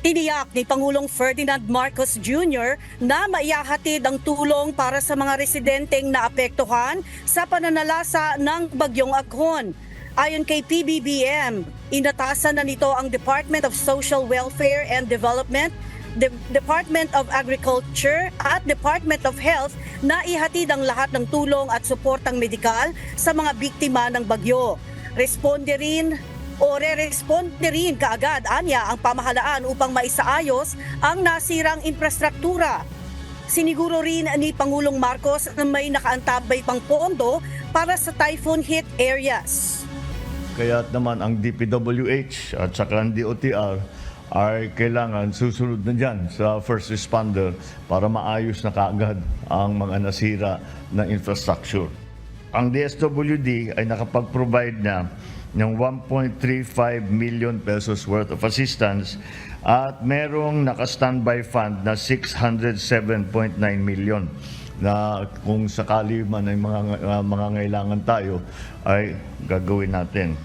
Tiniyak ni Pangulong Ferdinand Marcos Jr. na maihahatid ang tulong para sa mga residenteng naapektuhan sa pananalasa ng Bagyong Aghon. Ayon kay PBBM, inatasan na nito ang Department of Social Welfare and Development, the Department of Agriculture at Department of Health na ihatid ang lahat ng tulong at suportang medikal sa mga biktima ng bagyo. Re-responde rin kaagad anya ang pamahalaan upang maisaayos ang nasirang infrastruktura. Siniguro rin ni Pangulong Marcos na may nakaantabay pang pondo para sa typhoon hit areas. Kaya naman ang DPWH at saka ang DOTR ay kailangan susunod na dyan sa first responder para maayos na kaagad ang mga nasira na infrastructure. Ang DSWD ay nakapag-provide na ng 1.35 million pesos worth of assistance at merong naka-standby fund na 607.9 million na kung sakali man ay mga ngailangan tayo ay gagawin natin.